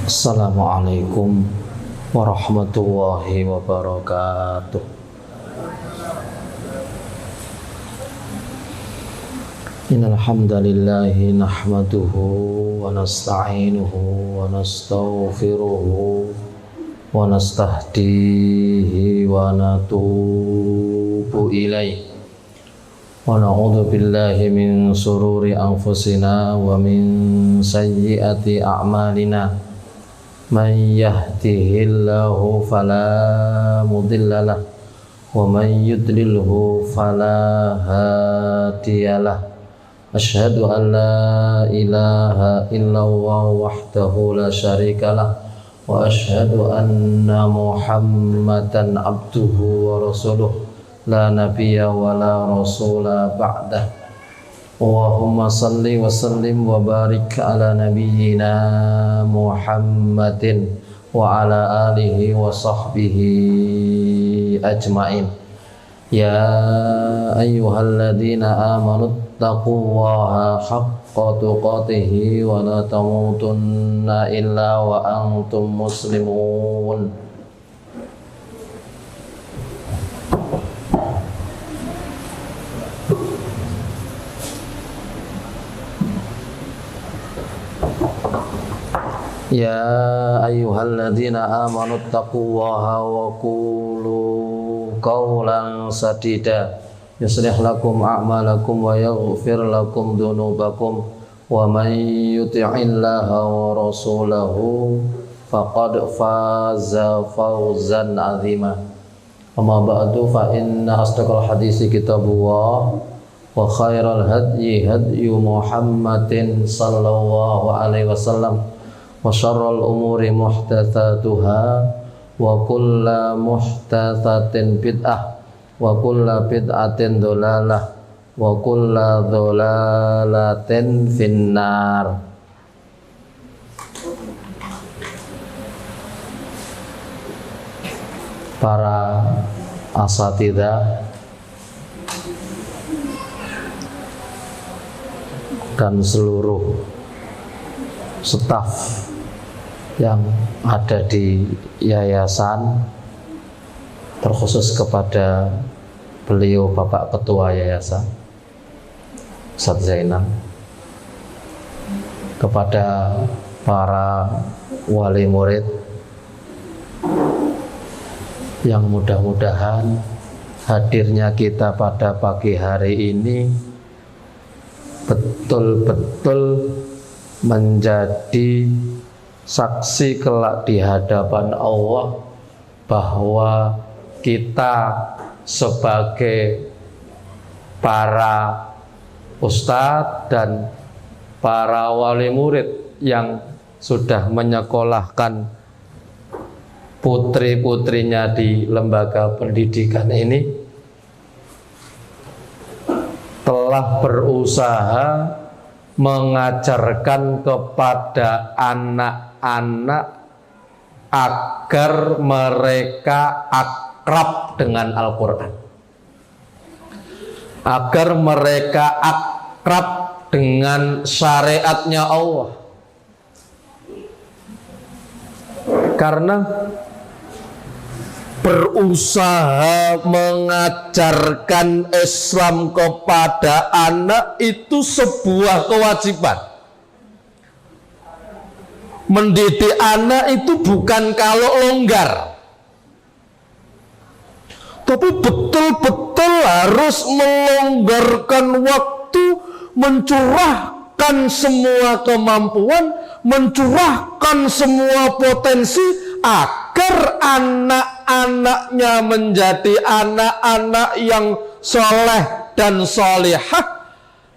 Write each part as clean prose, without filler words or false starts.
Assalamualaikum warahmatullahi wabarakatuh. Innal hamdalillahi nahmaduhu wa nasta'inuhu wa nastaghfiruhu wa nastahdihi wa natubu ilaihi wa na'udzu billahi min sururi anfusina wa min sayyiati a'malina. Man yahdihillahu fala mudhillalah wa man yudlilhu fala hadiyalah. Asyhadu an la ilaha illallah wahdahu la syarikalah wa asyhadu anna Muhammadan abduhu wa rasuluh la nabiyya wa la rasula ba'dah. Allahumma salli wa sallim wa barik ala nabiyyina Muhammadin wa ala alihi wa sahbihi ajma'in. Ya ayyuhalladzina amanu taqullaha haqqa tuqatih wa la tamutunna illa wa antum muslimun. Ya ayyuhalladzina amanu taqullaha wa qulu qawlan sadida yuslih lakum a'malakum wa yaghfir lakum dhunubakum wa man yuti'illaha wa rasulahu faqad faza fawzan 'azima. Amma ba'du fa inna asdaqal hadisi kitabullah wa khairal hadyi hadyu Muhammadin sallallahu alaihi wasallam wa syarrul umuri muhdatsatuha wa kullu muhdatsatin bid'ah wa kullu bid'atin dhalalah wa kullu dhalalatin finnar. Para asatidzah dan seluruh staf yang ada di yayasan, terkhusus kepada beliau Bapak Ketua Yayasan Ustaz Zainal, kepada para wali murid yang mudah-mudahan hadirnya kita pada pagi hari ini betul-betul menjadi saksi kelak di hadapan Allah bahwa kita sebagai para ustadz dan para wali murid yang sudah menyekolahkan putri-putrinya di lembaga pendidikan ini telah berusaha mengajarkan kepada anak-anak agar mereka akrab dengan Al-Quran, agar mereka akrab dengan syariatnya Allah. Karena berusaha mengajarkan Islam kepada anak itu sebuah kewajiban. Mendidik anak itu bukan kalau longgar, tapi betul-betul harus melonggarkan waktu, mencurahkan semua kemampuan, mencurahkan semua potensi agar anak-anaknya menjadi anak-anak yang soleh dan solehah,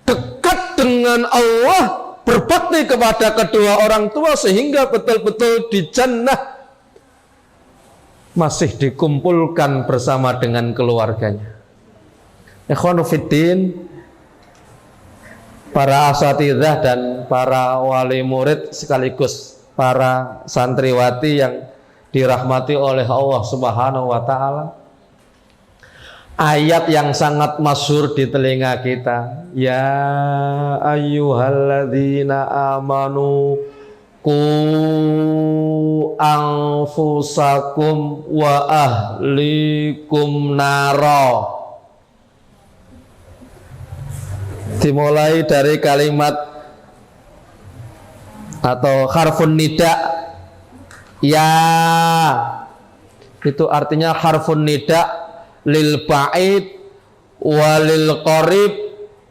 dekat dengan Allah, berbakti kepada kedua orang tua, sehingga betul-betul di jannah masih dikumpulkan bersama dengan keluarganya. Ikhwanu fiddin, para asatidzah dan para wali murid sekaligus para santriwati yang dirahmati oleh Allah Subhanahu wa taala. ayat yang sangat masyhur di telinga kita, ya ayyuhalladzina amanu ku anfusakum wa ahlikum naro. Dimulai dari kalimat atau harfun nida, ya, itu artinya harfun nida lil ba'id walil qarib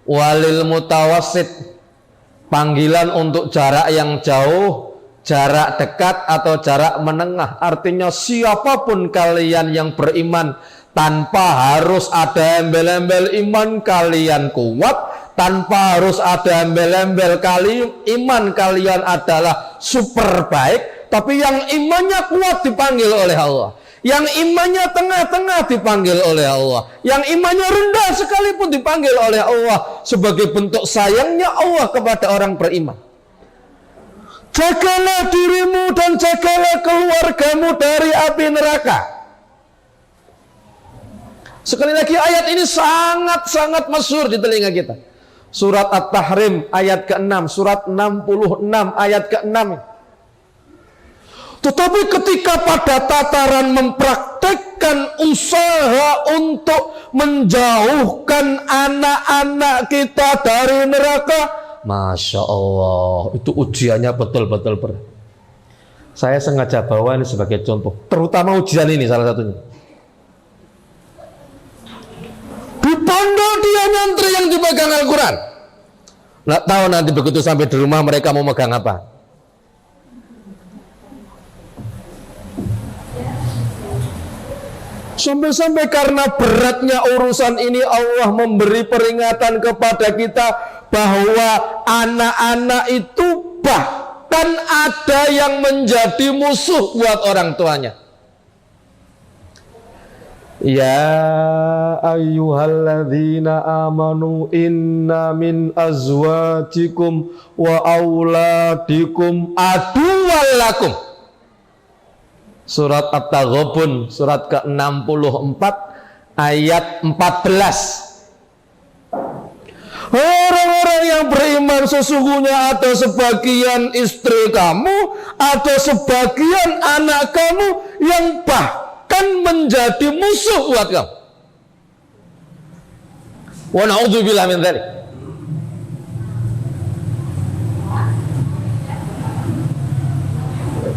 walil mutawassit, panggilan untuk jarak yang jauh, jarak dekat atau jarak menengah. Artinya siapapun kalian yang beriman, tanpa harus ada embel-embel iman kalian kuat, tanpa harus ada embel-embel iman kalian adalah super baik, tapi yang imannya kuat dipanggil oleh Allah, yang imannya tengah-tengah dipanggil oleh Allah, yang imannya rendah sekalipun dipanggil oleh Allah, sebagai bentuk sayangnya Allah kepada orang beriman. Jagalah dirimu dan jagalah keluargamu dari api neraka. Sekali lagi, ayat ini sangat-sangat masyhur di telinga kita. Surat At-Tahrim ayat ke-6, surat 66 ayat ke-6. Tetapi ketika pada tataran mempraktekkan usaha untuk menjauhkan anak-anak kita dari neraka, Masya Allah, itu ujiannya betul-betul berat. Saya sengaja bawa ini sebagai contoh, terutama ujian ini salah satunya. Di pondok dia nyantri yang dipegang Al-Quran. Nggak tahu nanti begitu sampai di rumah mereka mau megang apa. Sampai-sampai karena beratnya urusan ini, Allah memberi peringatan kepada kita bahwa anak-anak itu bahkan ada yang menjadi musuh buat orang tuanya. Ya ayyuhalladzina amanu inna min azwajikum wa auladikum aduwwal lakum. Surat At-Taghabun, surat ke-64 ayat 14. Orang-orang yang beriman sesungguhnya ada sebagian istri kamu, ada sebagian anak kamu yang bahkan menjadi musuh buat kamu. Wa na'udzubillah min dzalik.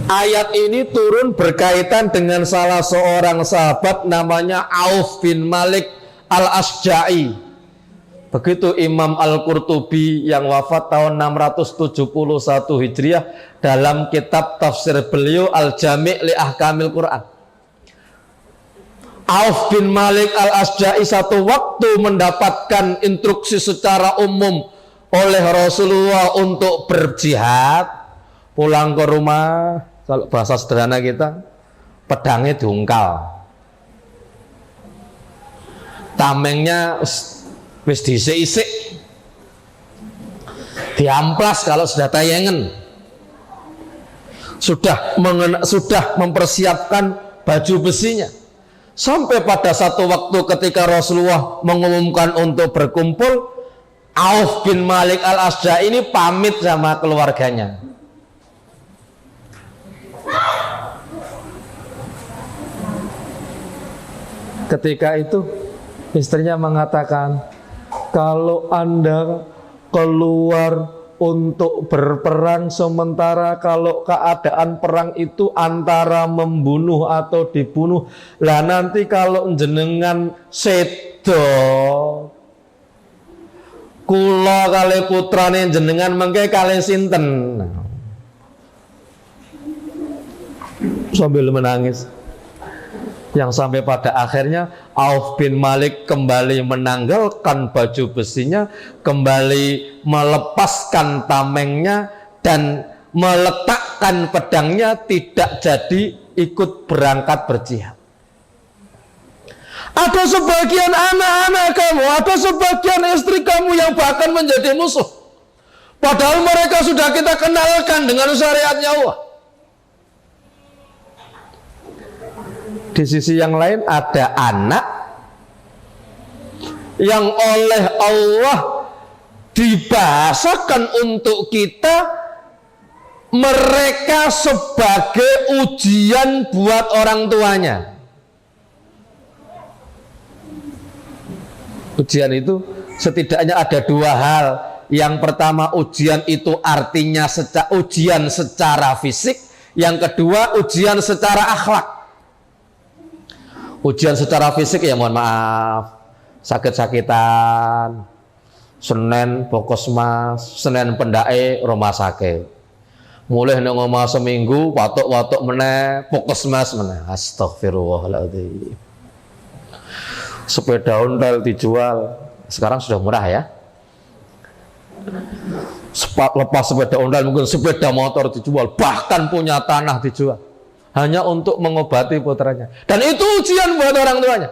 Ayat ini turun berkaitan dengan salah seorang sahabat namanya Auf bin Malik Al-Asja'i. Begitu Imam Al-Qurtubi yang wafat tahun 671 Hijriah dalam kitab tafsir beliau Al-Jami' li Ahkamil Quran. Auf bin Malik Al-Asja'i satu waktu mendapatkan instruksi secara umum oleh Rasulullah untuk berjihad, pulang ke rumah, kalau bahasa sederhana kita, pedangnya diungkal, tamengnya wis diisik-isik, diamplas kalau sudah tayangan, sudah mempersiapkan baju besinya. Sampai pada satu waktu ketika Rasulullah mengumumkan untuk berkumpul, Auf bin Malik Al-Asja'i ini pamit sama keluarganya. Ketika itu istrinya mengatakan, kalau Anda keluar untuk berperang, sementara kalau keadaan perang itu antara membunuh atau dibunuh, lah nanti kalau jenengan sedo, kula kali putrane jenengan mengke kali sinten. Sambil menangis, yang sampai pada akhirnya Auf bin Malik kembali menanggalkan baju besinya, kembali melepaskan tamengnya dan meletakkan pedangnya, tidak jadi ikut berangkat berjihad. Ada sebagian anak-anak kamu, ada sebagian istri kamu yang bahkan menjadi musuh, padahal mereka sudah kita kenalkan dengan syariatnya Allah. Di sisi yang lain ada anak yang oleh Allah dibahasakan untuk kita mereka sebagai ujian buat orang tuanya. Ujian itu setidaknya ada dua hal. Yang pertama, ujian itu artinya ujian secara fisik. Yang kedua, ujian secara akhlak. Ujian secara fisik ya mohon maaf, sakit-sakitan, Senin Pokosmas, Senin pendae rumah sakit. Mulai nang omah seminggu, watuk-watuk meneh, Pokosmas meneh. Astagfirullahaladzim. Sepeda ontel dijual, sekarang sudah murah ya. Lepas sepeda ontel mungkin sepeda motor dijual, bahkan punya tanah dijual, hanya untuk mengobati putranya. Dan itu ujian buat orang tuanya.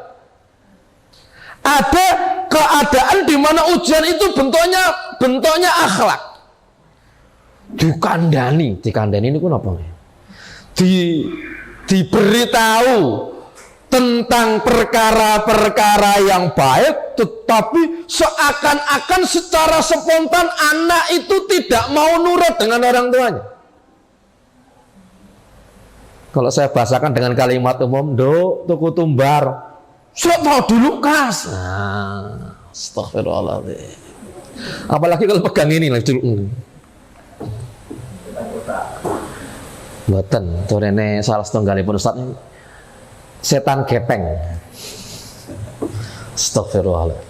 Ada keadaan di mana ujian itu bentuknya akhlak. Dikandani ini kenapa? Diberitahu tentang perkara-perkara yang baik, tetapi seakan-akan secara spontan anak itu tidak mau nurut dengan orang tuanya. Kalau saya bahasakan dengan kalimat umum, "Dok, tuku tumbar." "Sok mau dulu, Kas." Nah, astagfirullahaladzim. Apalagi kalau pegang ini lagi dulu. Mboten, turene salah setunggalipun Ustaz ini setan gepeng. Astagfirullahaladzim.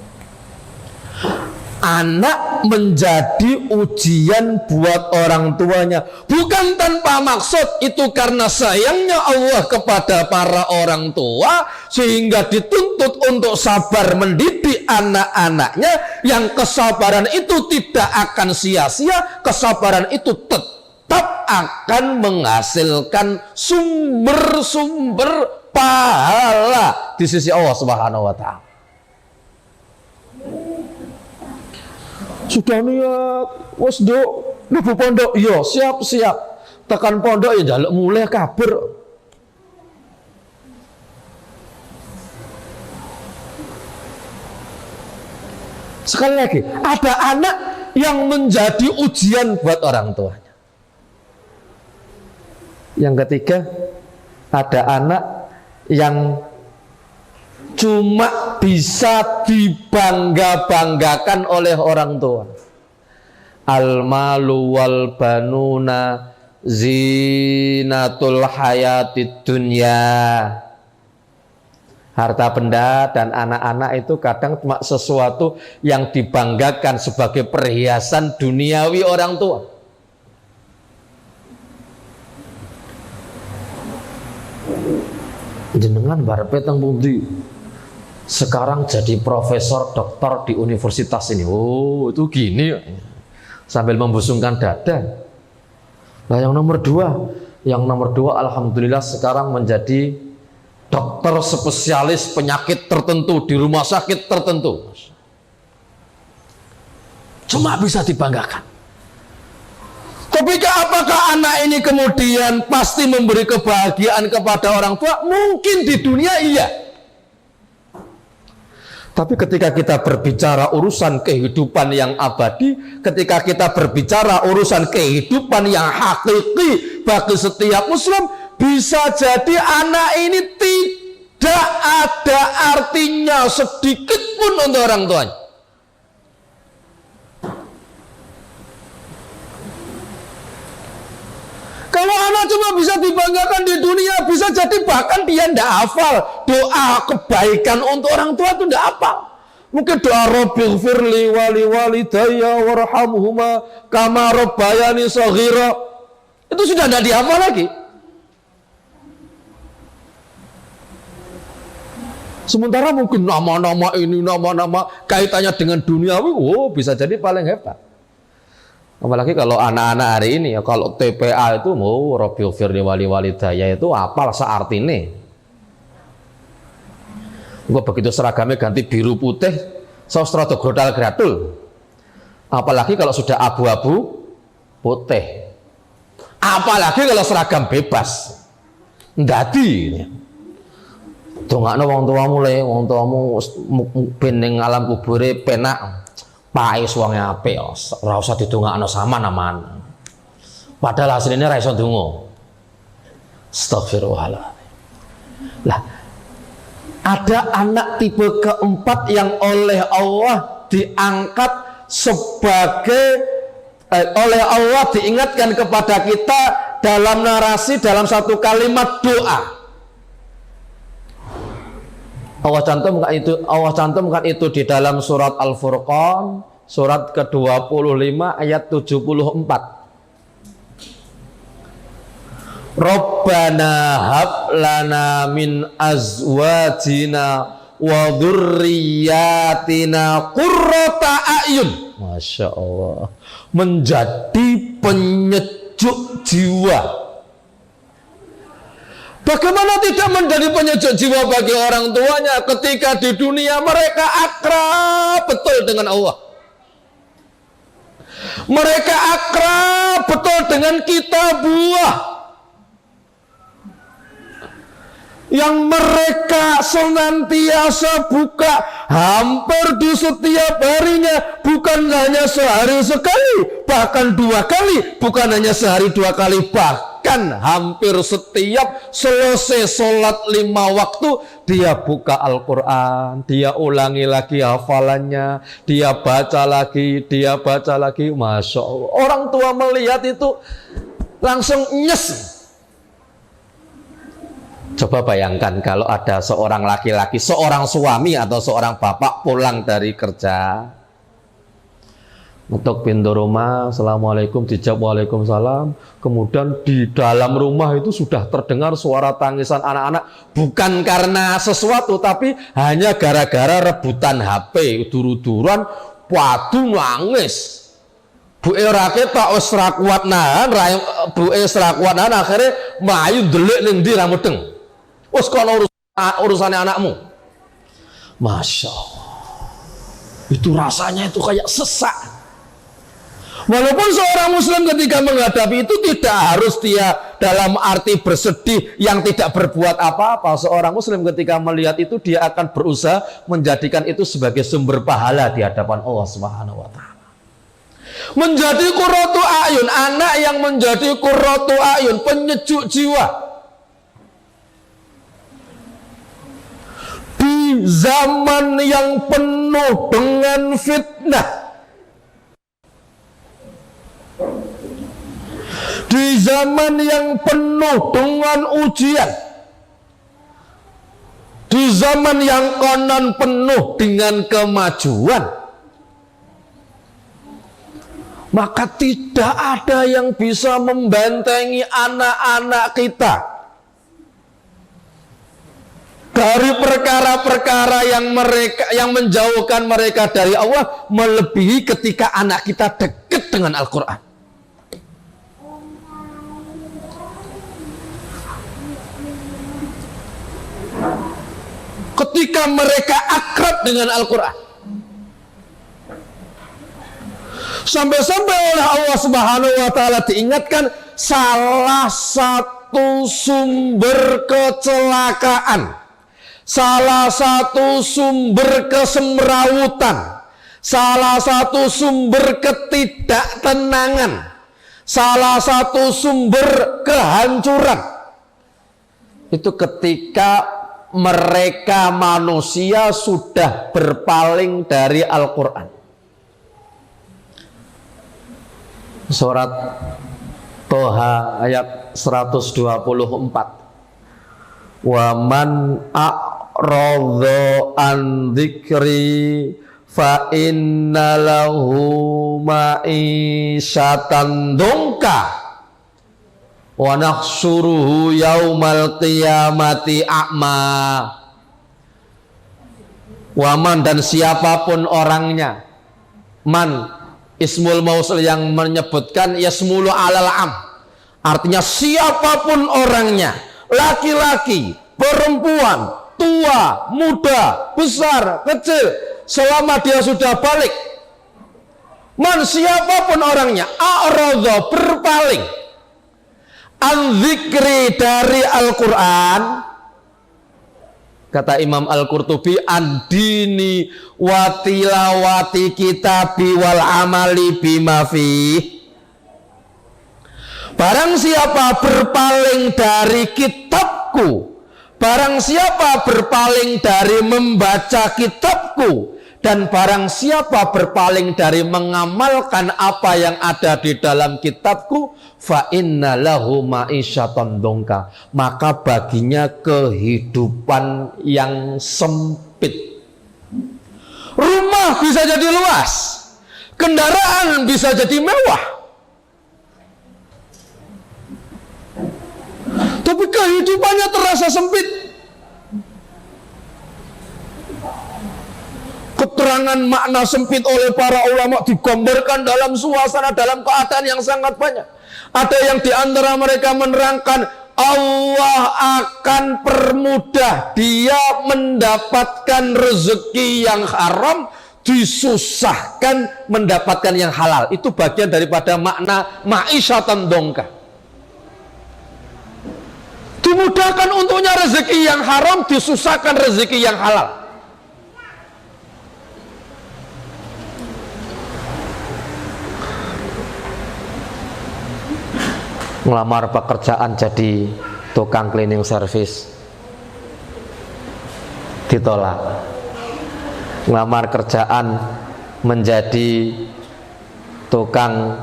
Anak menjadi ujian buat orang tuanya, bukan tanpa maksud. Itu karena sayangnya Allah kepada para orang tua, sehingga dituntut untuk sabar mendidik anak-anaknya. Yang kesabaran itu tidak akan sia-sia, kesabaran itu tetap akan menghasilkan sumber-sumber pahala di sisi Allah Subhanahu wa Ta'ala. Sudah niat, wes dok, mlebu pondok, iya siap. Tekan pondok ya njaluk mulai kabur. Sekali lagi, ada anak yang menjadi ujian buat orang tuanya. Yang ketiga, ada anak yang cuma bisa dibangga-banggakan oleh orang tua. Al-malu wal banuna zinatul hayatid dunya. Harta benda dan anak-anak itu kadang cuma sesuatu yang dibanggakan sebagai perhiasan duniawi orang tua. Jenengan barepe teng pundi? Sekarang jadi profesor doktor di universitas ini. Oh, itu gini sambil membusungkan dada. Nah, yang nomor dua alhamdulillah sekarang menjadi dokter spesialis penyakit tertentu di rumah sakit tertentu. Cuma bisa dibanggakan. Tapi apakah anak ini kemudian pasti memberi kebahagiaan kepada orang tua? Mungkin di dunia iya. Tapi ketika kita berbicara urusan kehidupan yang abadi, ketika kita berbicara urusan kehidupan yang hakiki bagi setiap muslim, bisa jadi anak ini tidak ada artinya sedikit pun untuk orang tuanya. Kalau anak cuma bisa dibanggakan di dunia, bisa jadi bahkan dia tidak hafal doa kebaikan untuk orang tua itu tidak hafal. Mungkin doa Rabbighfirli wali walidayya warhamhuma kama rabbayani shaghira, itu sudah tidak dihafal lagi. Sementara mungkin nama-nama ini, nama-nama kaitannya dengan duniawi, bisa jadi paling hebat. Apalagi kalau anak-anak hari ini ya, kalau TPA itu mau Rabbighfirli wali walidayya itu apal seartine. Gua begitu seragamnya ganti biru putih, sosro grodal gratul. Apalagi kalau sudah abu-abu putih. Apalagi kalau seragam bebas. Ndadi. Dongakno wong tuamu le, wong tuamu ben ning alam kubure penak. Paes wonge apik, ora usah didongakno sama naman. Padahal aslinya ra iso ndonga. Astagfirullahaladzim. Lah, ada anak tipe keempat yang oleh Allah diangkat sebagai oleh Allah diingatkan kepada kita dalam narasi, dalam satu kalimat doa. Allah cantumkan itu di dalam surat Al-Furqan, surat ke-25 ayat 74. Rabbana hab lana min azwajina wa dzurriyyatina qurrata a'yun. Masya Allah, menjadi penyejuk jiwa. Bagaimana tidak menjadi penyejuk jiwa bagi orang tuanya ketika di dunia mereka akrab betul dengan Allah, mereka akrab betul dengan kitab buah yang mereka senantiasa buka hampir di setiap harinya, bukan hanya sehari sekali, bahkan 2 kali, bukan hanya sehari 2 kali, bahkan hampir setiap selesai sholat 5 waktu dia buka Al-Quran, dia ulangi lagi hafalannya, dia baca lagi. Masya Allah, orang tua melihat itu langsung nyes. Coba bayangkan kalau ada seorang laki-laki, seorang suami atau seorang bapak pulang dari kerja, ngetok pintu rumah, assalamualaikum, dijawab waalaikumsalam. Kemudian di dalam rumah itu sudah terdengar suara tangisan anak-anak, bukan karena sesuatu, tapi hanya gara-gara rebutan HP, dur-duran, waduh nangis. Bu Erake tak wis ra kuat nahan, akhirnya mlayu ndelik ning ndi ra mudeng. Wes kono urusannya anakmu. Masya Allah, itu rasanya itu kayak sesak. Walaupun seorang muslim ketika menghadapi itu tidak harus dia dalam arti bersedih yang tidak berbuat apa-apa. Seorang muslim ketika melihat itu dia akan berusaha menjadikan itu sebagai sumber pahala di hadapan Allah Subhanahu wa taala. Menjadi qurratu ayun, anak yang menjadi qurratu ayun, penyejuk jiwa. Di zaman yang penuh dengan fitnah, di zaman yang penuh dengan ujian, di zaman yang konon penuh dengan kemajuan, maka tidak ada yang bisa membentengi anak-anak kita dari perkara-perkara yang menjauhkan mereka dari Allah, melebihi ketika anak kita dekat dengan Al-Quran. Ketika mereka akrab dengan Al-Quran, sampai-sampai oleh Allah Subhanahu wa taala diingatkan salah satu sumber kecelakaan, salah satu sumber kesemrawutan, salah satu sumber ketidaktenangan, salah satu sumber kehancuran itu ketika mereka manusia sudah berpaling dari Al-Quran. Surat Toha ayat 124. Wa man a'radha an dzikri fa inna lahu ma'isyatan dongka wa nahsyuruhu yaumal qiyamati a'ma. Wa man, dan siapapun orangnya, man ismul mausul yang menyebutkan yasmulu alal am, artinya siapapun orangnya, laki-laki, perempuan, tua, muda, besar, kecil, selama dia sudah balik, man siapapun orangnya, a'radha, berpaling, an dzikri, dari Al-Quran, kata Imam Al-Qurtubi, ad-dini wa tilawati kitabi wal amali bima fih, Barang siapa berpaling dari kitabku, barang siapa berpaling dari membaca kitabku, dan barang siapa berpaling dari mengamalkan apa yang ada di dalam kitabku, fa inna lahu ma'isyatan dongka, maka baginya kehidupan yang sempit. Rumah bisa jadi luas, kendaraan bisa jadi mewah, tapi kehidupannya terasa sempit. Keterangan makna sempit oleh para ulama digambarkan dalam suasana, dalam keadaan yang sangat banyak. Ada yang di antara mereka menerangkan Allah akan permudah dia mendapatkan rezeki yang haram, disusahkan mendapatkan yang halal. Itu bagian daripada makna ma'isyatan dongka. Dimudahkan untuknya rezeki yang haram, disusahkan rezeki yang halal. Ngelamar pekerjaan jadi tukang cleaning service, ditolak. Ngelamar kerjaan menjadi tukang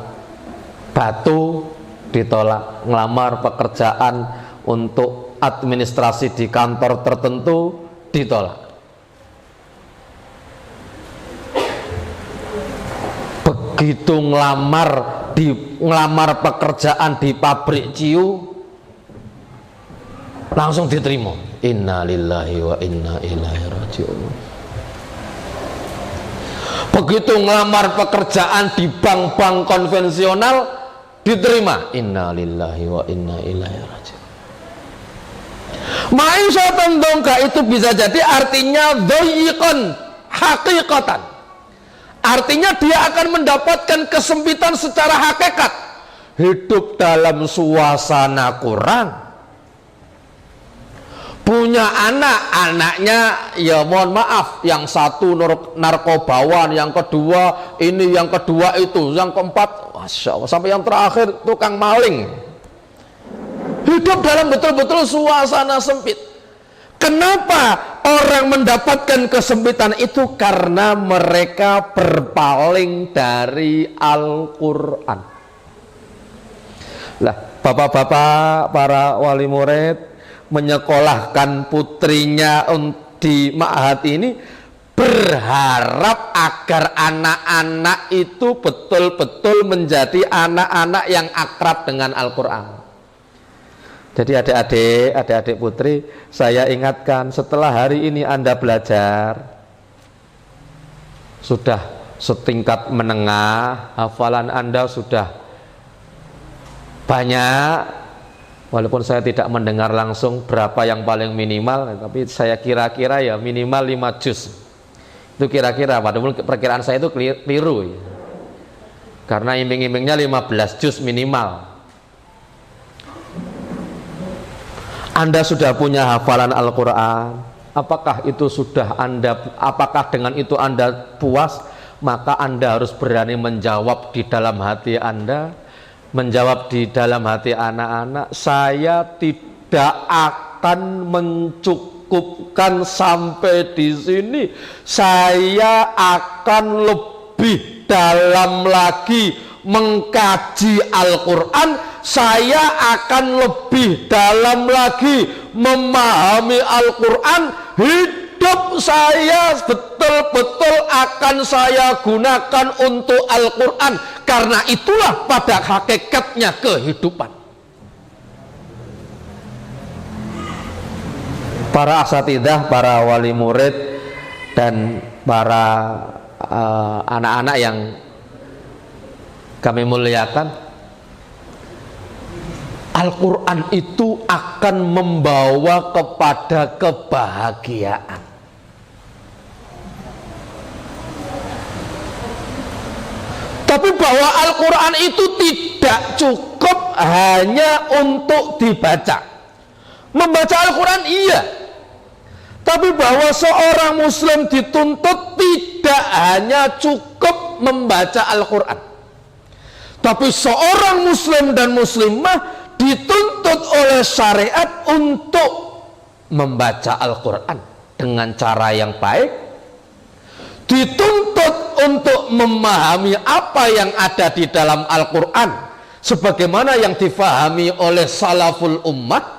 batu, ditolak. Ngelamar pekerjaan untuk administrasi di kantor tertentu, ditolak. Begitu ngelamar pekerjaan di pabrik ciu, langsung diterima. Inna lillahi wa inna ilaihi raji'un. Begitu ngelamar pekerjaan di bank-bank konvensional, diterima. Inna lillahi wa inna ilaihi raji'un. Ma'isyatan dongka itu bisa jadi artinya dhayiqan haqiqatan. Artinya dia akan mendapatkan kesempitan secara hakikat. Hidup dalam suasana kurang. Punya anak, anaknya ya mohon maaf, yang satu narkobawan, yang kedua ini, yang kedua itu, yang keempat Masya Allah, sampai yang terakhir tukang maling. Hidup dalam betul-betul suasana sempit. Kenapa orang mendapatkan kesempitan itu? Karena mereka berpaling dari Al-Quran. Lah, bapak-bapak, para wali murid menyekolahkan putrinya di ma'had ini, berharap agar anak-anak itu betul-betul menjadi anak-anak yang akrab dengan Al-Quran. Jadi adik-adik putri, saya ingatkan, setelah hari ini Anda belajar, sudah setingkat menengah, hafalan Anda sudah banyak, walaupun saya tidak mendengar langsung berapa yang paling minimal, tapi saya kira-kira ya minimal 5 juz. Itu kira-kira, padahal perkiraan saya itu keliru, karena iming-imingnya 15 juz minimal. Anda sudah punya hafalan Al-Quran, apakah dengan itu Anda puas? Maka Anda harus berani menjawab di dalam hati Anda, menjawab di dalam hati anak-anak, saya tidak akan mencukupkan sampai di sini, saya akan lebih dalam lagi mengkaji Al-Quran, saya akan lebih dalam lagi memahami Al-Quran, hidup saya betul-betul akan saya gunakan untuk Al-Quran, karena itulah pada hakikatnya kehidupan. Para asatidzah, para wali murid, dan para anak-anak yang kami muliakan, Al-Quran itu akan membawa kepada kebahagiaan. Tapi bahwa Al-Quran itu tidak cukup hanya untuk dibaca. Membaca Al-Quran iya, tapi bahwa seorang muslim dituntut tidak hanya cukup membaca Al-Quran, Tapi seorang muslim dan muslimah dituntut oleh syariat untuk membaca Al-Quran dengan cara yang baik, dituntut untuk memahami apa yang ada di dalam Al-Quran sebagaimana yang difahami oleh salaful ummah.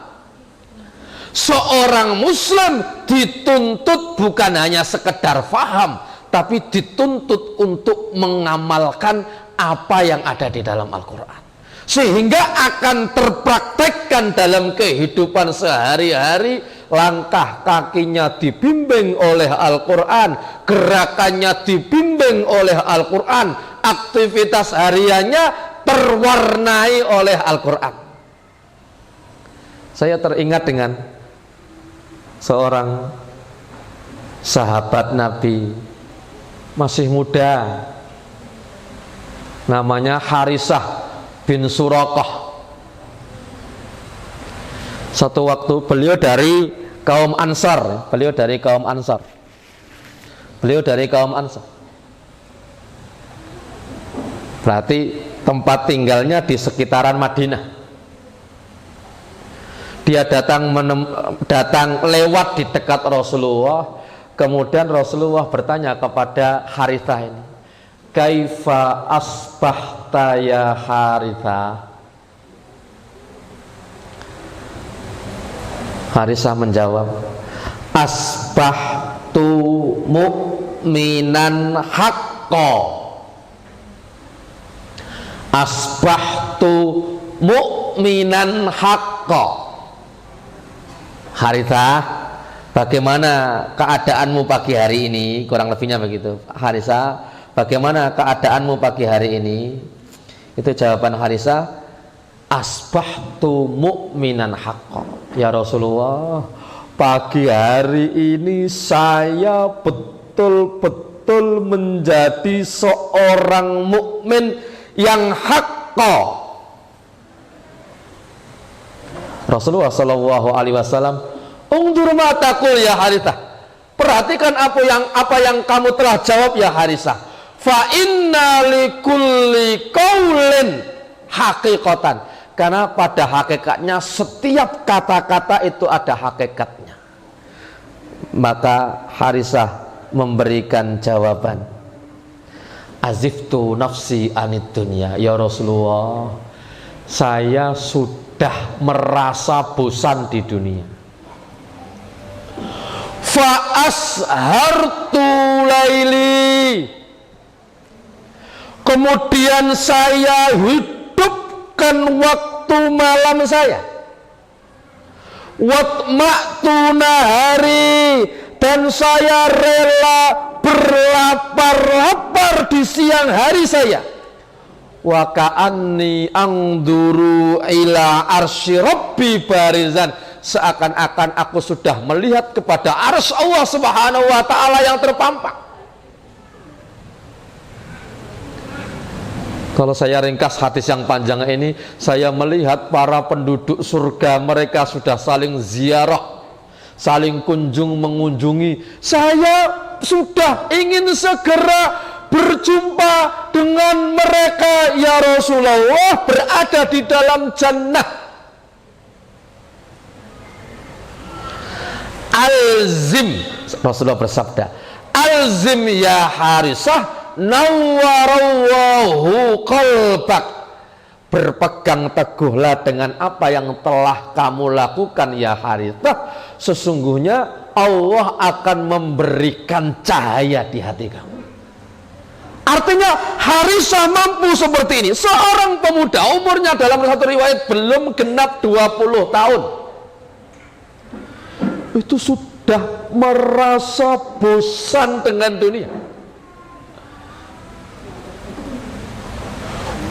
Seorang muslim dituntut bukan hanya sekedar faham, tapi dituntut untuk mengamalkan apa yang ada di dalam Al-Quran, sehingga akan terpraktekkan dalam kehidupan sehari-hari. Langkah kakinya dibimbing oleh Al-Quran, gerakannya dibimbing oleh Al-Quran, aktivitas hariannya terwarnai oleh Al-Quran. Saya teringat dengan seorang sahabat Nabi, masih muda, namanya Harisah bin Suraqah. Satu waktu beliau dari kaum Ansar, berarti tempat tinggalnya di sekitaran Madinah. Dia datang lewat di dekat Rasulullah. Kemudian Rasulullah bertanya kepada Harithah ini, kaifa asbahta ya Harithah? Harithah menjawab, asbahtu mu'minan haqqo. Asbahtu mu'minan haqqo. Harithah, bagaimana keadaanmu pagi hari ini? Kurang lebihnya begitu. Harithah, bagaimana keadaanmu pagi hari ini? Itu jawaban Harithah, asbahtu mu'minan haqqo. Ya Rasulullah, pagi hari ini saya betul-betul menjadi seorang mukmin yang haqqo. Rasulullah Shallallahu Alaihi Wasallam, ungdur mataku ya Harithah, perhatikan apa yang kamu telah jawab ya Harithah. Fa inna likulli qaulin haqiqatan, karena pada hakikatnya setiap kata-kata itu ada hakikatnya. Maka Harithah memberikan jawaban, aziftu nafsi anid dunya. Ya Rasulullah, saya sudah merasa bosan di dunia. Fa ashartu laili, kemudian saya hidupkan waktu malam saya. Watma'tu nahari, dan saya rela berlapar-lapar di siang hari saya. Wa ka'anni angduru ila arsy rabbi barizan, seakan-akan aku sudah melihat kepada arsy Allah Subhanahu wa taala yang terpampang. Kalau saya ringkas hadis yang panjang ini, saya melihat para penduduk surga, mereka sudah saling ziarah, saling kunjung mengunjungi. Saya sudah ingin segera berjumpa dengan mereka ya Rasulullah, berada di dalam jannah. Alzim, Rasulullah bersabda, alzim ya Harithah nawwarallahu qalbak, berpegang teguhlah dengan apa yang telah kamu lakukan ya Harithah, sesungguhnya Allah akan memberikan cahaya di hati kamu. Artinya Harithah mampu seperti ini. Seorang pemuda, umurnya dalam satu riwayat belum genap 20 tahun, itu sudah merasa bosan dengan dunia.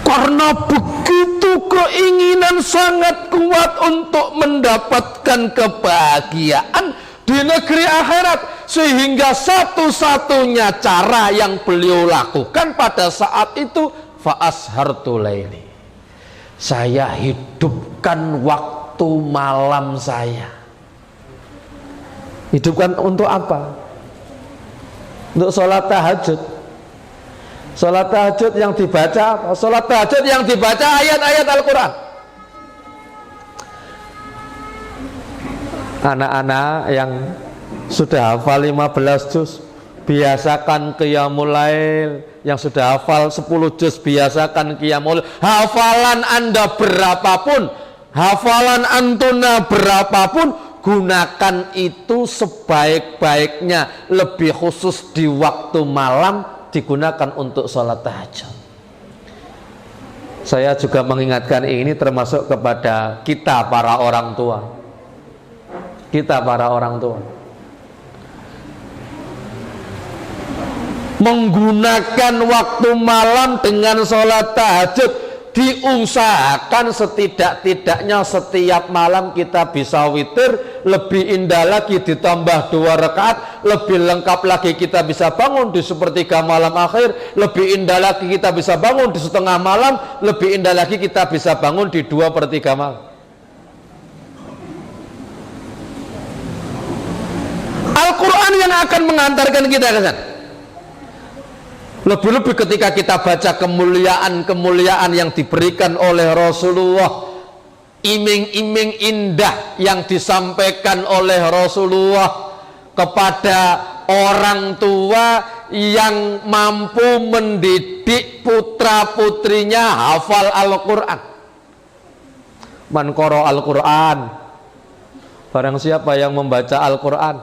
Karena begitu keinginan sangat kuat untuk mendapatkan kebahagiaan di negeri akhirat, sehingga satu-satunya cara yang beliau lakukan pada saat itu, fa ashartu laili, saya hidupkan waktu malam saya. Hidupkan untuk apa? Untuk sholat tahajud. Salat tahajud yang dibaca apa? Salat tahajud yang dibaca ayat-ayat Al-Quran. Anak-anak yang sudah hafal 15 juz, biasakan qiyamul lail. Yang sudah hafal 10 juz, biasakan qiyamul lail. Hafalan Anda berapapun, hafalan antuna berapapun, gunakan itu sebaik-baiknya. Lebih khusus di waktu malam, digunakan untuk sholat tahajud. Saya juga mengingatkan ini termasuk kepada kita para orang tua. Kita para orang tua menggunakan waktu malam dengan sholat tahajud, diusahakan setidak-tidaknya setiap malam kita bisa witir. Lebih indah lagi ditambah 2 rakaat, lebih lengkap lagi kita bisa bangun di sepertiga malam akhir, lebih indah lagi kita bisa bangun di setengah malam, lebih indah lagi kita bisa bangun di 2/3 malam. Al-Quran yang akan mengantarkan kita ke sana. Lebih-lebih ketika kita baca kemuliaan-kemuliaan yang diberikan oleh Rasulullah, iming-iming indah yang disampaikan oleh Rasulullah kepada orang tua yang mampu mendidik putra-putrinya hafal Al-Quran. Man qara Al-Quran, barang siapa yang membaca Al-Quran,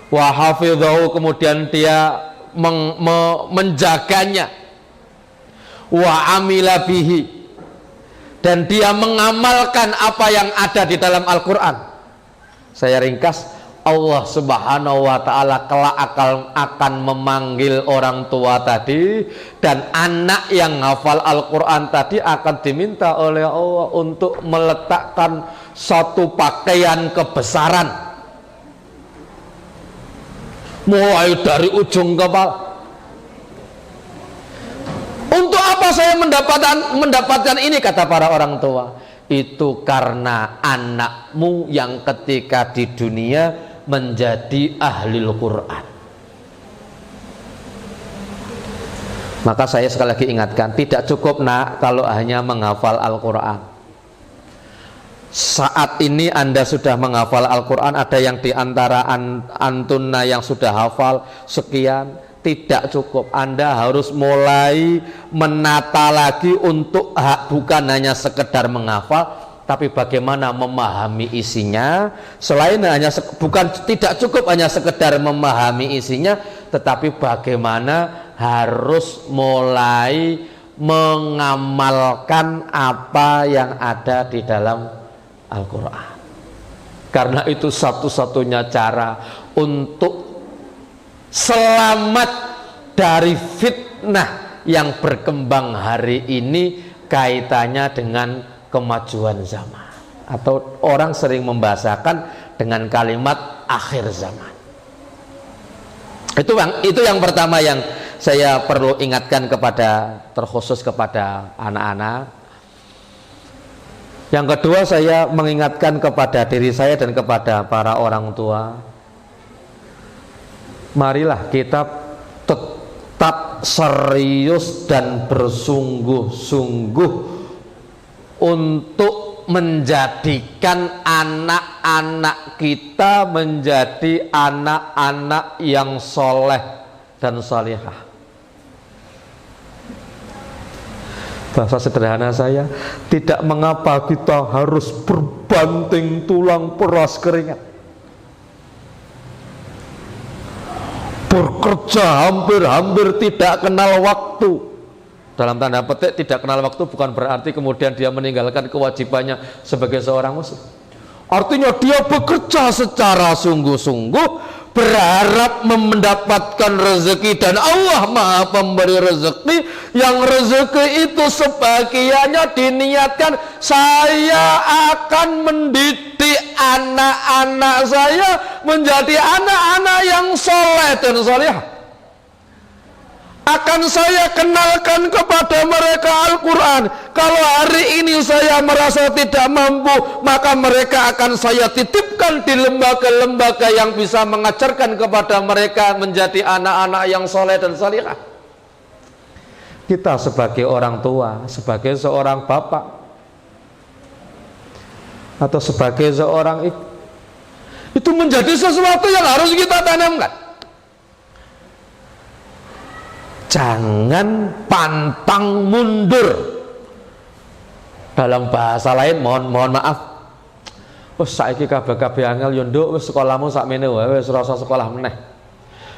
wa hafidhahu, kemudian dia menjaganya, wa amila bihi, dan dia mengamalkan apa yang ada di dalam Al-Quran. Saya ringkas, Allah Subhanahu wa ta'ala kelak akan memanggil orang tua tadi, dan anak yang hafal Al-Quran tadi akan diminta oleh Allah untuk meletakkan satu pakaian kebesaran mulai dari ujung kepala. Untuk apa saya mendapatkan ini, kata para orang tua? Itu karena anakmu yang ketika di dunia menjadi ahli Al-Quran. Maka saya sekali lagi ingatkan, tidak cukup nak kalau hanya menghafal Al-Quran. Saat ini Anda sudah menghafal Al-Quran, ada yang diantara antunna yang sudah hafal sekian, tidak cukup. Anda harus mulai menata lagi untuk bukan hanya sekedar menghafal, tapi bagaimana memahami isinya. Selain hanya tidak cukup hanya sekedar memahami isinya, tetapi bagaimana harus mulai mengamalkan apa yang ada di dalam Al-Quran. Karena itu satu-satunya cara untuk selamat dari fitnah yang berkembang hari ini, kaitannya dengan kemajuan zaman, atau orang sering membahasakan dengan kalimat akhir zaman. Itu yang pertama yang saya perlu ingatkan terkhusus kepada anak-anak. Yang kedua, saya mengingatkan kepada diri saya dan kepada para orang tua, marilah kita tetap serius dan bersungguh-sungguh untuk menjadikan anak-anak kita menjadi anak-anak yang soleh dan salihah. Bahasa sederhana saya, tidak mengapa kita harus berbanting tulang peras keringat, bekerja hampir-hampir tidak kenal waktu. Dalam tanda petik tidak kenal waktu bukan berarti kemudian dia meninggalkan kewajibannya sebagai seorang muslim. Artinya dia bekerja secara sungguh-sungguh, berharap mendapatkan rezeki, dan Allah Maha Pemberi rezeki, yang rezeki itu sebagiannya diniatkan, saya akan mendidik anak-anak saya menjadi anak-anak yang soleh dan soleh. Akan saya kenalkan kepada mereka Al-Quran. Kalau hari ini saya merasa tidak mampu, maka mereka akan saya titipkan di lembaga-lembaga yang bisa mengajarkan kepada mereka menjadi anak-anak yang soleh dan salihah. Kita sebagai orang tua, sebagai seorang bapak, atau sebagai seorang ibu, itu menjadi sesuatu yang harus kita tanamkan. Jangan pantang mundur. Dalam bahasa lain, mohon maaf, wes saiki kabeh angel yo nduk, wis sekolahmu sakmene wae, wis rasa sekolah meneh.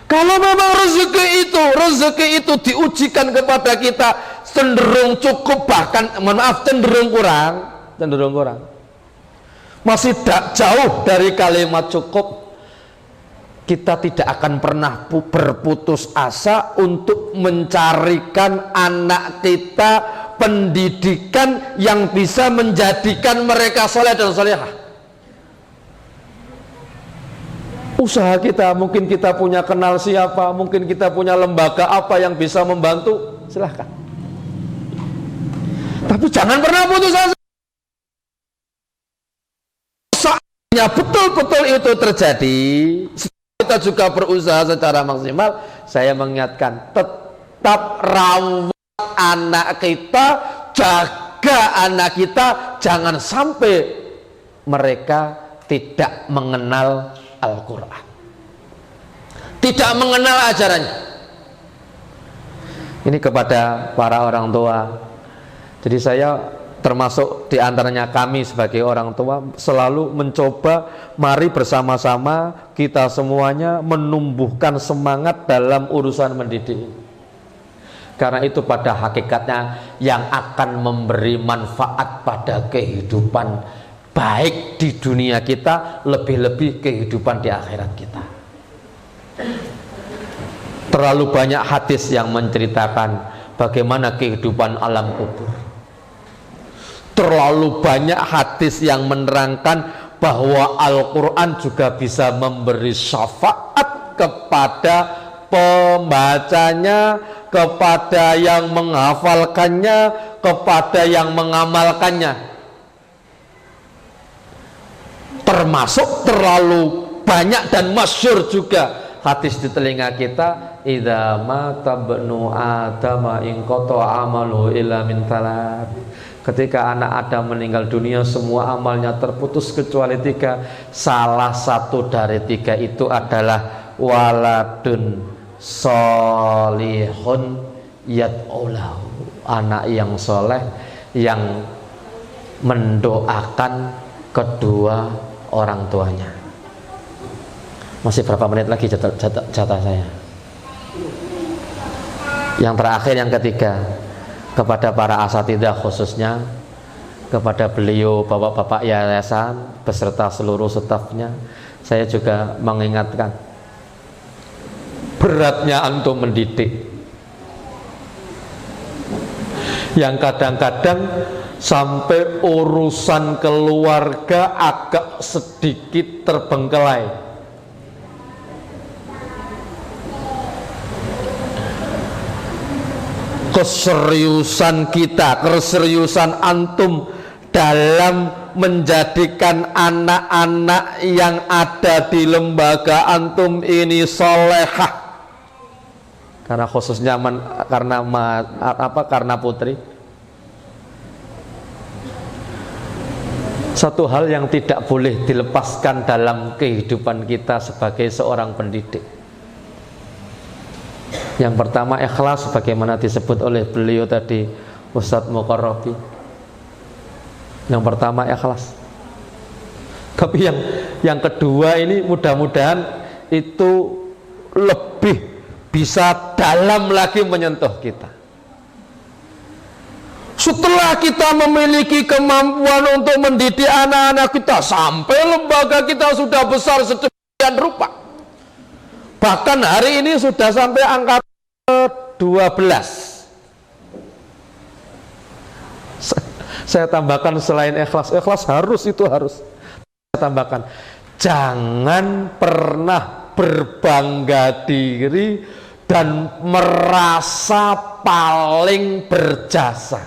Kalau memang rezeki itu diujikan kepada kita cenderung cukup, bahkan mohon maaf cenderung kurang, masih jauh dari kalimat cukup, kita tidak akan pernah berputus asa untuk mencarikan anak kita pendidikan yang bisa menjadikan mereka soleh dan solehah. Usaha kita, mungkin kita punya kenal siapa, mungkin kita punya lembaga apa yang bisa membantu, silahkan. Tapi jangan pernah putus asa. Saatnya betul-betul itu terjadi, kita juga berusaha secara maksimal. Saya mengingatkan, tetap rawat anak kita, jaga anak kita, jangan sampai mereka tidak mengenal Al-Quran, tidak mengenal ajarannya. Ini kepada para orang tua. Jadi saya termasuk diantaranya, kami sebagai orang tua selalu mencoba, mari bersama-sama kita semuanya menumbuhkan semangat dalam urusan mendidik. Karena itu pada hakikatnya yang akan memberi manfaat pada kehidupan baik di dunia kita, lebih-lebih kehidupan di akhirat kita. Terlalu banyak hadis yang menceritakan bagaimana kehidupan alam kubur. Terlalu banyak hadis yang menerangkan bahwa Al-Quran juga bisa memberi syafaat kepada pembacanya, kepada yang menghafalkannya, kepada yang mengamalkannya. Termasuk terlalu banyak dan masyhur juga hadis di telinga kita, idza mata ibnu adam in qata amalu illa min thalath. Ketika anak Adam meninggal dunia, semua amalnya terputus kecuali 3. Salah satu dari 3 itu adalah waladun solihun yad'ulahu, anak yang soleh yang mendoakan kedua orang tuanya. Masih berapa menit lagi jatah saya? Yang terakhir, yang ketiga, kepada para asatidzah, khususnya kepada beliau bapak-bapak yayasan beserta seluruh stafnya, saya juga mengingatkan beratnya antum mendidik, yang kadang-kadang sampai urusan keluarga agak sedikit terbengkelai. Keseriusan kita, keseriusan antum dalam menjadikan anak-anak yang ada di lembaga antum ini solehah, karena khususnya karena putri. Satu hal yang tidak boleh dilepaskan dalam kehidupan kita sebagai seorang pendidik. Yang pertama, ikhlas, sebagaimana disebut oleh beliau tadi, Ustadz Muqarrabi. Yang pertama, ikhlas. Tapi yang kedua ini mudah-mudahan itu lebih bisa dalam lagi menyentuh kita. Setelah kita memiliki kemampuan untuk mendidik anak-anak kita, sampai lembaga kita sudah besar sedemikian rupa, bahkan hari ini sudah sampai angka 12. Saya tambahkan, selain ikhlas harus, saya tambahkan, jangan pernah berbangga diri dan merasa paling berjasa.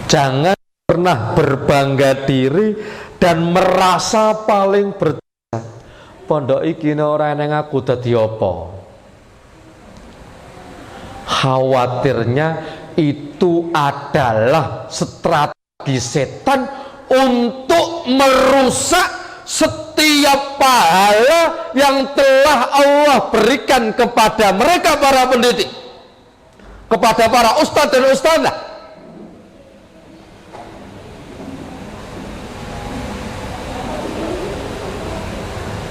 Jangan pernah berbangga diri dan merasa paling berjasa. pondok iki ora eneng aku dadi apa. Khawatirnya itu adalah strategi setan untuk merusak setiap pahala yang telah Allah berikan kepada mereka para pendidik, kepada para ustadz dan ustadzah.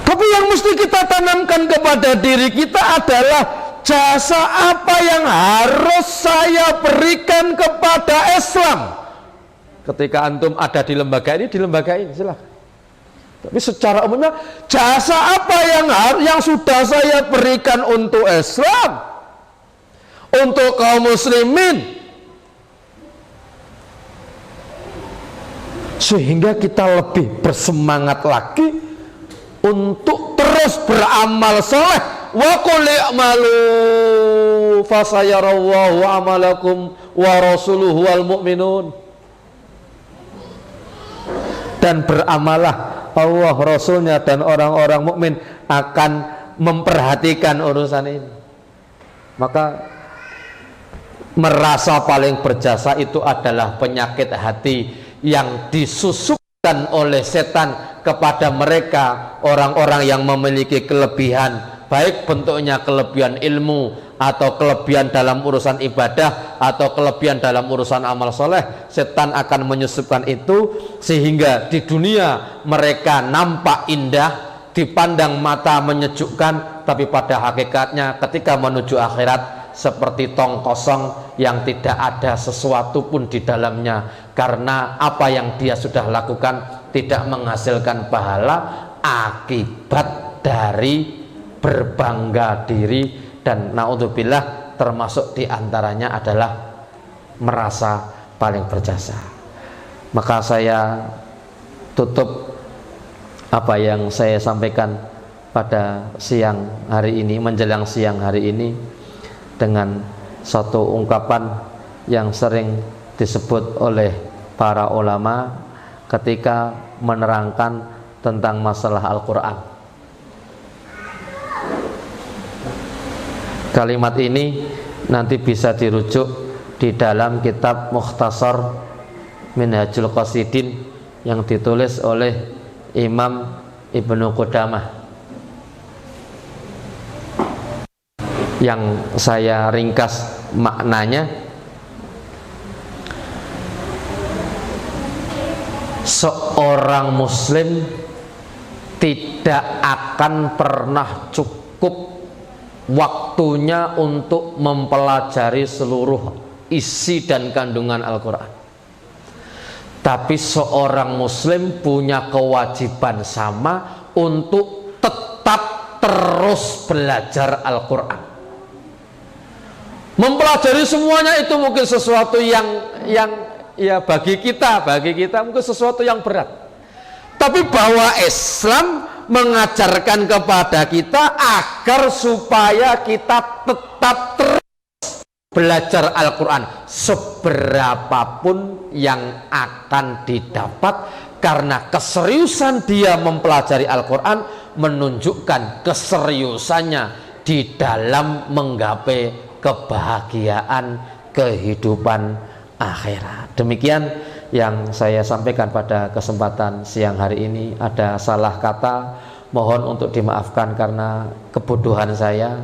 Tapi yang mesti kita tanamkan kepada diri kita adalah jasa apa yang harus saya berikan kepada Islam. Ketika antum ada di lembaga ini, silahkan. Tapi secara umumnya jasa apa yang sudah saya berikan untuk Islam, untuk kaum muslimin, sehingga kita lebih bersemangat lagi untuk terus beramal soleh. Wa qul i'malu fasayarallahu amalakum wa rasuluhu wal mu'minun. Dan beramalah, Allah, Rasulnya dan orang-orang mukmin akan memperhatikan urusan ini. Maka merasa paling berjasa itu adalah penyakit hati yang disusupkan oleh setan kepada mereka, orang-orang yang memiliki kelebihan, baik bentuknya kelebihan ilmu atau kelebihan dalam urusan ibadah atau kelebihan dalam urusan amal soleh. Setan akan menyusupkan itu sehingga di dunia mereka nampak indah, dipandang mata menyejukkan, tapi pada hakikatnya ketika menuju akhirat seperti tong kosong yang tidak ada sesuatu pun di dalamnya, karena apa yang dia sudah lakukan tidak menghasilkan pahala akibat dari berbangga diri. Dan naudzubillah, termasuk diantaranya adalah merasa paling berjasa. Maka saya tutup apa yang saya sampaikan pada siang hari ini, menjelang siang hari ini, dengan satu ungkapan yang sering disebut oleh para ulama ketika menerangkan tentang masalah Al-Quran. Kalimat ini nanti bisa dirujuk di dalam kitab Mukhtasar Minhajul Qasidin yang ditulis oleh Imam Ibnu Qudamah, yang saya ringkas maknanya: seorang muslim tidak akan pernah cukup waktunya untuk mempelajari seluruh isi dan kandungan Al-Quran. Tapi seorang muslim punya kewajiban sama untuk tetap terus belajar Al-Quran. Mempelajari semuanya itu mungkin sesuatu yang ya bagi kita mungkin sesuatu yang berat. Tapi bahwa Islam mengajarkan kepada kita agar supaya kita tetap terus belajar Al-Quran seberapapun yang akan didapat, karena keseriusan dia mempelajari Al-Quran menunjukkan keseriusannya di dalam menggapai kebahagiaan kehidupan akhirat. Demikian yang saya sampaikan pada kesempatan siang hari ini. Ada salah kata, mohon untuk dimaafkan karena kebodohan saya.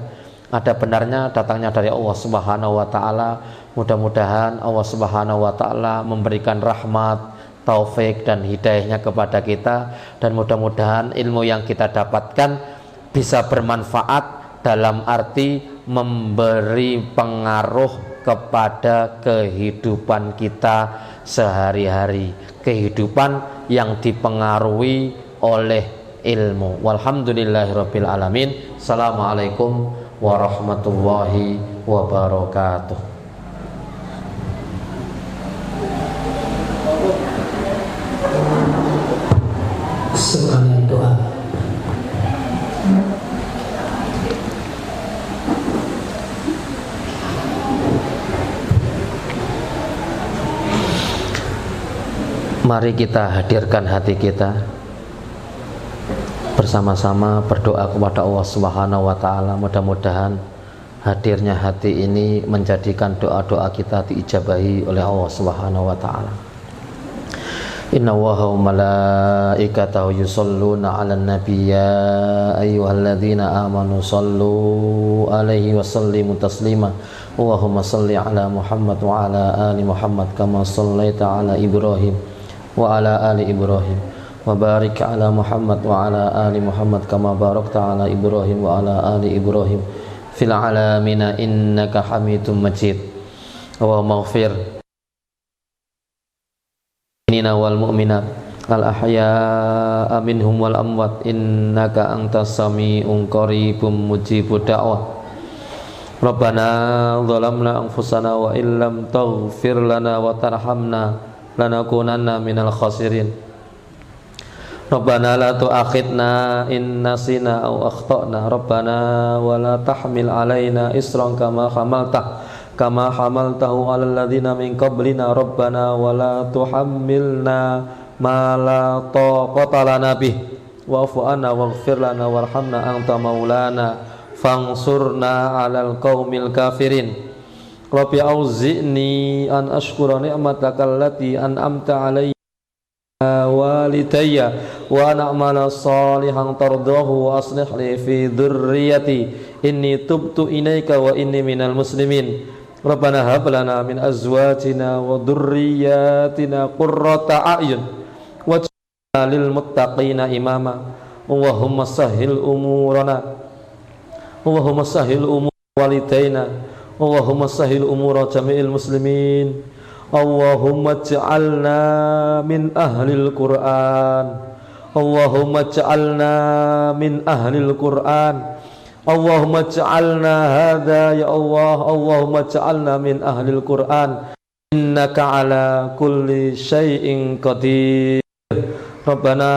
Ada benarnya datangnya dari Allah Subhanahu wa taala. Mudah-mudahan Allah Subhanahu wa taala memberikan rahmat, taufik dan hidayahnya kepada kita, dan mudah-mudahan ilmu yang kita dapatkan bisa bermanfaat dalam arti memberi pengaruh kepada kehidupan kita sehari-hari, kehidupan yang dipengaruhi oleh ilmu. Walhamdulillahirabbil alamin. Assalamualaikum warahmatullahi wabarakatuh. Sekalian doa. Mari kita hadirkan hati kita bersama-sama berdoa kepada Allah Subhanahu wa taala, mudah-mudahan hadirnya hati ini menjadikan doa-doa kita diijabahi oleh Allah Subhanahu wa taala. Inna Allaha wa malaikatahu yusholluna 'alan nabiy ya ayyuhalladzina amanu shallu 'alaihi wa sallimu taslima. Allahumma shalli 'ala Muhammad wa 'ala ali Muhammad kama shallaita 'ala Ibrahim wa 'ala ali Ibrahim wa barik 'ala Muhammad wa 'ala ali Muhammad kama barakta 'ala Ibrahim wa 'ala ali Ibrahim fil 'alamin innaka Hamidum Majid. Allahumma ighfir mu'minina wal mu'minat al ahya'a minhum wal amwat innaka antas sami'un qaribum mujibud da'wah. Rabbana zalamna anfusana wa illam taghfir lana wa tarhamna lanakunanna minal khasirin. Rabbana la tu'akhidna in nasina aw akhtana. Rabbana wa la tahmil alaina isran kama hamaltahu 'alal ladzina min qablina. Rabbana wa la tuhammilna ma la taqata lana bih wa'fu 'anna waghfir lana warhamna anta maulana fansurna 'alal qaumil kafirin. Rabbi auzi'ni an ashkura ni'mataka allati an'amta 'alayya walidayya wa na'mala salihan tardahu wa aslih li fi dhurriyyati inni tubtu ilaika wa inni minal muslimin. Rabbana hab lana min azwajina wa dhurriyyatina qurrata a'yun waj'alna lil muttaqina imama. Allahumma sahhil umurana, Allahumma sahhil umur walidaina, Allahumma sahhil umura jami'il muslimin. Allahumma ja'alna min ahlil Qur'an, Allahumma ja'alna min ahlil Qur'an, Allahumma ja'alna hadha ya Allah, Allahumma ja'alna min ahlil Qur'an innaka ala kulli syai'in qadir. Rabbana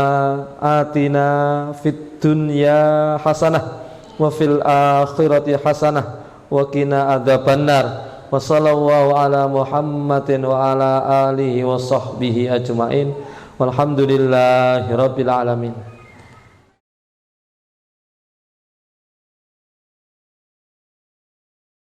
atina fid dunya hasanah wa fil akhirati hasanah wa qina adzabannar. Wa sallallahu ala Muhammadin wa ala alihi wa sahbihi ajma'in walhamdulillahi rabbil alamin.